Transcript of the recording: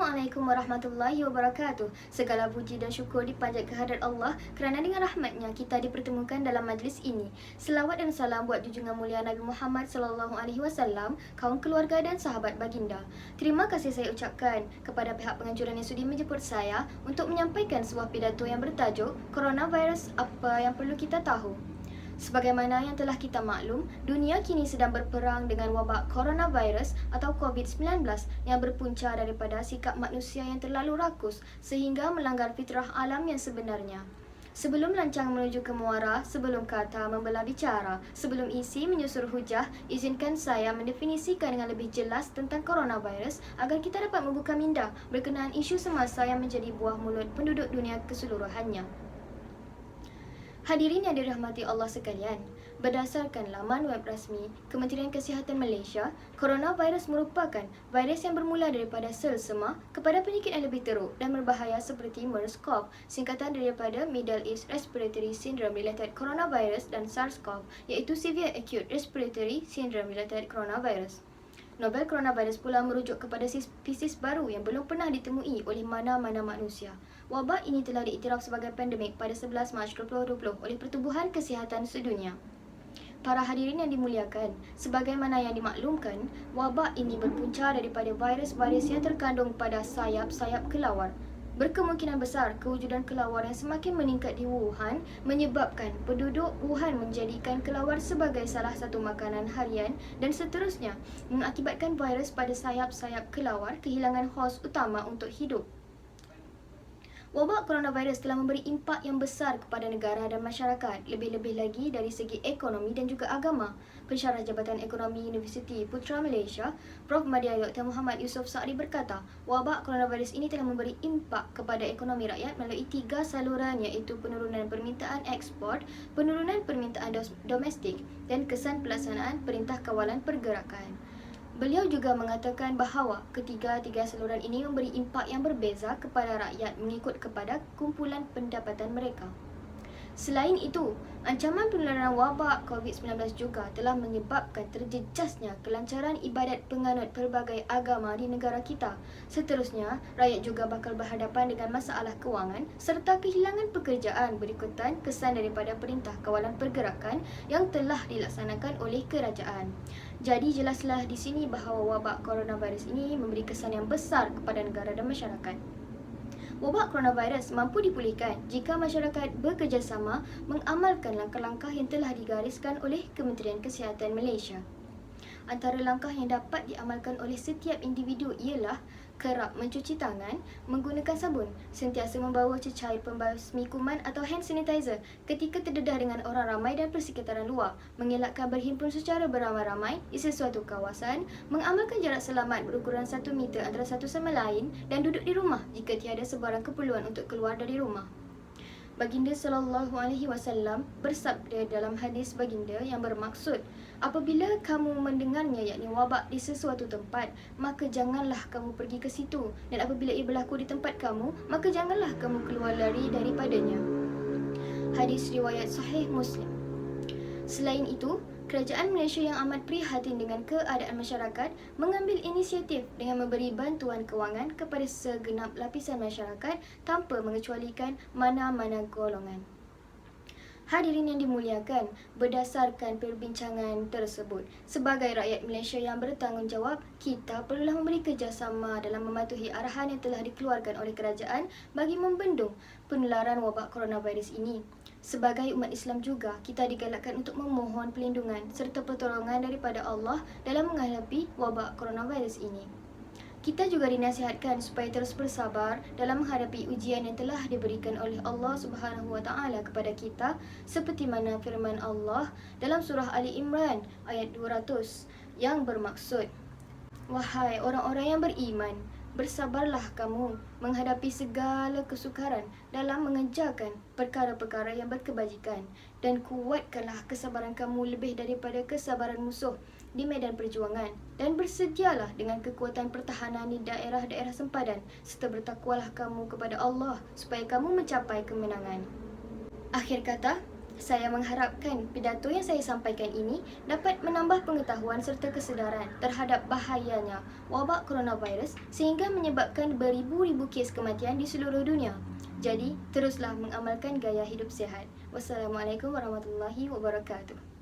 Assalamualaikum warahmatullahi wabarakatuh. Segala puji dan syukur dipanjat kehadrat Allah kerana dengan rahmatnya kita dipertemukan dalam majlis ini. Selawat dan salam buat junjungan mulia Nabi Muhammad SAW, kaum keluarga dan sahabat baginda. Terima kasih saya ucapkan kepada pihak penganjuran yang sudi menjemput saya untuk menyampaikan sebuah pidato yang bertajuk Coronavirus, apa yang perlu kita tahu. Sebagaimana yang telah kita maklum, dunia kini sedang berperang dengan wabak coronavirus atau COVID-19 yang berpunca daripada sikap manusia yang terlalu rakus sehingga melanggar fitrah alam yang sebenarnya. Sebelum lancang menuju ke muara, sebelum kata membelah bicara, sebelum isi menyusur hujah, izinkan saya mendefinisikan dengan lebih jelas tentang coronavirus agar kita dapat membuka minda berkenaan isu semasa yang menjadi buah mulut penduduk dunia keseluruhannya. Hadirin yang dirahmati Allah sekalian, berdasarkan laman web rasmi Kementerian Kesihatan Malaysia, coronavirus merupakan virus yang bermula daripada sel sema kepada penyakit yang lebih teruk dan berbahaya seperti MERS-CoV, singkatan daripada Middle East Respiratory Syndrome Related Coronavirus, dan SARS-CoV, iaitu Severe Acute Respiratory Syndrome Related Coronavirus. Novel coronavirus pula merujuk kepada spesies baru yang belum pernah ditemui oleh mana-mana manusia. Wabak ini telah diiktiraf sebagai pandemik pada 11 Mac 2020 oleh Pertubuhan Kesihatan Sedunia. Para hadirin yang dimuliakan, sebagaimana yang dimaklumkan, wabak ini berpunca daripada virus-virus yang terkandung pada sayap-sayap kelawar. Berkemungkinan besar kewujudan kelawar yang semakin meningkat di Wuhan menyebabkan penduduk Wuhan menjadikan kelawar sebagai salah satu makanan harian dan seterusnya mengakibatkan virus pada sayap-sayap kelawar kehilangan hos utama untuk hidup. Wabak coronavirus telah memberi impak yang besar kepada negara dan masyarakat, lebih-lebih lagi dari segi ekonomi dan juga agama. Pensyarah Jabatan Ekonomi Universiti Putra Malaysia, Prof. Madya Dr. Muhammad Yusof Sa'di berkata, wabak coronavirus ini telah memberi impak kepada ekonomi rakyat melalui 3 saluran, iaitu penurunan permintaan ekspor, penurunan permintaan domestik dan kesan pelaksanaan Perintah Kawalan Pergerakan. Beliau juga mengatakan bahawa ketiga-tiga saluran ini memberi impak yang berbeza kepada rakyat mengikut kepada kumpulan pendapatan mereka. Selain itu, ancaman penularan wabak COVID-19 juga telah menyebabkan terjejasnya kelancaran ibadat penganut pelbagai agama di negara kita. Seterusnya, rakyat juga bakal berhadapan dengan masalah kewangan serta kehilangan pekerjaan berikutan kesan daripada Perintah Kawalan Pergerakan yang telah dilaksanakan oleh kerajaan. Jadi jelaslah di sini bahawa wabak coronavirus ini memberi kesan yang besar kepada negara dan masyarakat. Wabak coronavirus mampu dipulihkan jika masyarakat bekerjasama mengamalkan langkah-langkah yang telah digariskan oleh Kementerian Kesihatan Malaysia. Antara langkah yang dapat diamalkan oleh setiap individu ialah kerap mencuci tangan, menggunakan sabun, sentiasa membawa cecair pembasmi kuman atau hand sanitizer ketika terdedah dengan orang ramai dan persekitaran luar, mengelakkan berhimpun secara beramai-ramai di sesuatu kawasan, mengamalkan jarak selamat berukuran 1 meter antara satu sama lain dan duduk di rumah jika tiada sebarang keperluan untuk keluar dari rumah. Baginda SAW bersabda dalam hadis baginda yang bermaksud, apabila kamu mendengarnya yakni wabak di sesuatu tempat, maka janganlah kamu pergi ke situ, dan apabila ia berlaku di tempat kamu, maka janganlah kamu keluar lari daripadanya. Hadis riwayat Sahih Muslim. Selain itu, Kerajaan Malaysia yang amat prihatin dengan keadaan masyarakat mengambil inisiatif dengan memberi bantuan kewangan kepada segenap lapisan masyarakat tanpa mengecualikan mana-mana golongan. Hadirin yang dimuliakan, berdasarkan perbincangan tersebut, sebagai rakyat Malaysia yang bertanggungjawab, kita perlulah memberi kerjasama dalam mematuhi arahan yang telah dikeluarkan oleh kerajaan bagi membendung penularan wabak coronavirus ini. Sebagai umat Islam juga, kita digalakkan untuk memohon perlindungan serta pertolongan daripada Allah dalam menghadapi wabak coronavirus ini. Kita juga dinasihatkan supaya terus bersabar dalam menghadapi ujian yang telah diberikan oleh Allah Subhanahu Wa Taala kepada kita, seperti mana firman Allah dalam surah Ali Imran ayat 200 yang bermaksud, wahai orang-orang yang beriman, bersabarlah kamu menghadapi segala kesukaran dalam mengerjakan perkara-perkara yang berkebajikan, dan kuatkanlah kesabaran kamu lebih daripada kesabaran musuh di medan perjuangan, dan bersedialah dengan kekuatan pertahanan di daerah-daerah sempadan, serta bertakwalah kamu kepada Allah supaya kamu mencapai kemenangan. Akhir kata, Saya mengharapkan pidato yang saya sampaikan ini dapat menambah pengetahuan serta kesedaran terhadap bahayanya wabak coronavirus sehingga menyebabkan beribu-ribu kes kematian di seluruh dunia. Jadi, teruslah mengamalkan gaya hidup sihat. Wassalamualaikum warahmatullahi wabarakatuh.